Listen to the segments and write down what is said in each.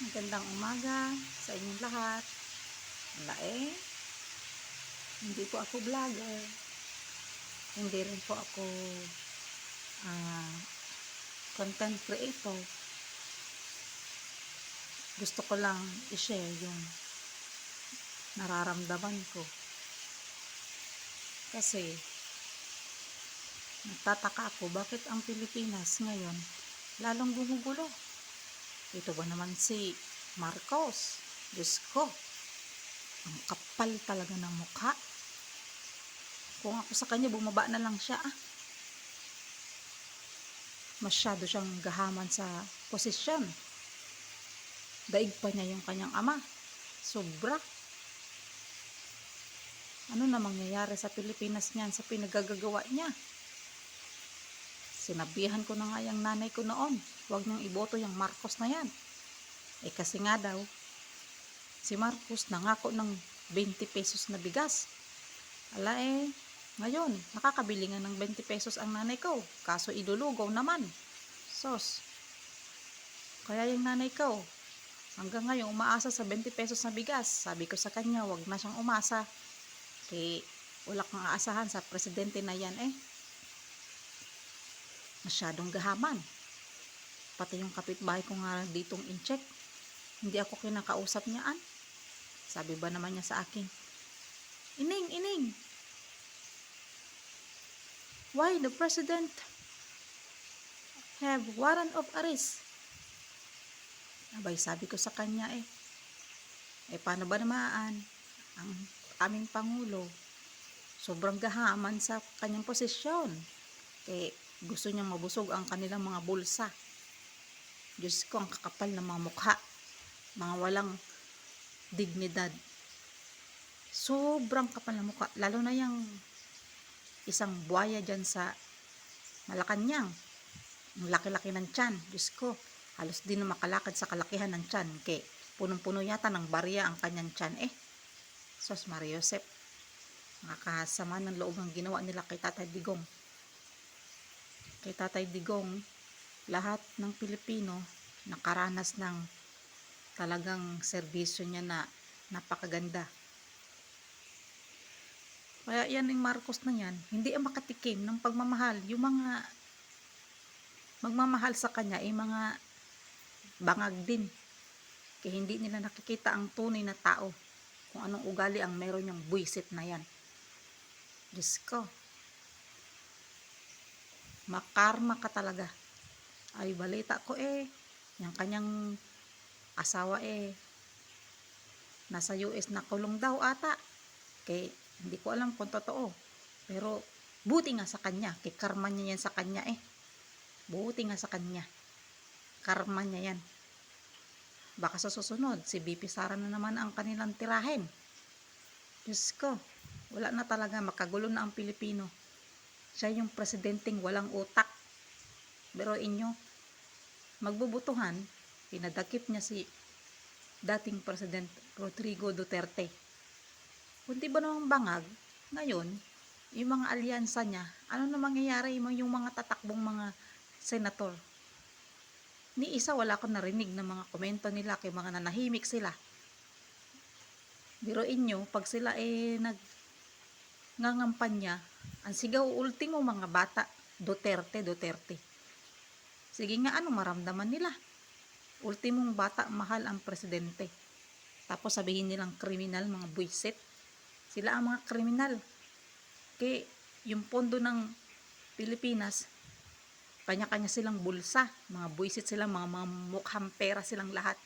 Magandang umaga sa inyong lahat. Wala hindi po ako vlogger. Hindi rin po ako ah, content creator. Gusto ko lang i-share yung nararamdaman ko. Kasi nagtataka ako bakit ang Pilipinas ngayon lalong gumugulo. Ito ba naman si Marcos? Diyos ko, ang kapal talaga ng mukha. Kung ako sa kanya, bumaba na lang siya. Masyado siyang gahaman sa posisyon. Daig pa niya yung kanyang ama. Sobra. Ano na mangyayari sa Pilipinas niyan sa pinagagagawa niya? Sinabihan ko na nga yung nanay ko noon, huwag niyang iboto yung Marcos na yan. Kasi nga daw, si Marcos nangako ng 20 pesos na bigas. Ala ngayon, nakakabili nga ng 20 pesos ang nanay ko. Kaso idulugaw naman. Sos. Kaya yung nanay ko, hanggang ngayon umaasa sa 20 pesos na bigas. Sabi ko sa kanya, wag na siyang umasa. Kaya wala kang aasahan sa presidente na yan Masyadong gahaman. Pati yung kapitbahay ko nga ditong incheck. Hindi ako kinakausap niyaan. Sabi ba naman niya sa akin, Ining, why the president have warrant of arrest? Abay, sabi ko sa kanya paano ba naman ang aming Pangulo sobrang gahaman sa kanyang posisyon. Gusto niyang mabusog ang kanilang mga bulsa. Diyos ko, ang kakapal ng mga mukha. Mga walang dignidad. Sobrang kapal ng mukha. Lalo na yung isang buhaya dyan sa Malacanang. Ang laki-laki ng tiyan. Diyos ko, halos di na makalakad sa kalakihan ng tiyan. Punong-puno yata ng barya ang kanyang tiyan Sos Maria Josep. Nakakasama ng loob ang ginawa nila kay Tatay Digong. Kay Tatay Digong, lahat ng Pilipino nakaranas ng talagang serbisyo niya na napakaganda. Kaya yan yung Marcos na yan, hindi makatikim ng pagmamahal. Yung mga magmamahal sa kanya mga bangag din. Kaya hindi nila nakikita ang tunay na tao. Kung anong ugali ang meron yung buisit na yan. Diyos ko. Makarma ka talaga. Ay, balita ko yung kanyang asawa nasa US na kulong daw ata. Hindi ko alam kung totoo. Pero buti nga sa kanya. Karma niya yan sa kanya Buti nga sa kanya. Karma niya yan. Baka sa susunod, si BP Sara na naman ang kanilang tirahin. Diyos ko, wala na talaga. Makagulo na ang Pilipino. Siya yung presidenteng walang utak. Pero inyo, magbubutuhan, pinadakip niya si dating President Rodrigo Duterte. Kung di ba namang bangag, ngayon, yung mga alyansa niya, ano na mangyayari yung mga tatakbong mga senator? Ni isa wala akong narinig ng mga komento nila kay mga nanahimik sila. Biruin nyo, pag sila nangangampanya, ang sigaw ultimo mga bata, Duterte. Sige nga, anong maramdaman nila? Ultimong bata, mahal ang presidente. Tapos sabihin nilang kriminal, mga buisit. Sila ang mga kriminal. Yung pondo ng Pilipinas, kanya-kanya silang bulsa. Mga buisit sila, mga mukhang pera silang lahat.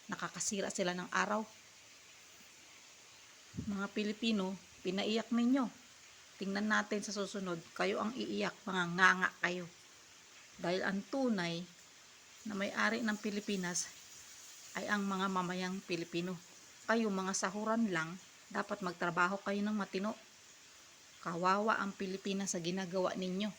Nakakasira sila ng araw. Mga Pilipino, pinaiyak ninyo. Tingnan natin sa susunod, kayo ang iiyak, mga nganga kayo. Dahil ang tunay na may-ari ng Pilipinas ay ang mga mamayang Pilipino. Kayo mga sahuran lang, dapat magtrabaho kayo ng matino. Kawawa ang Pilipinas sa ginagawa ninyo.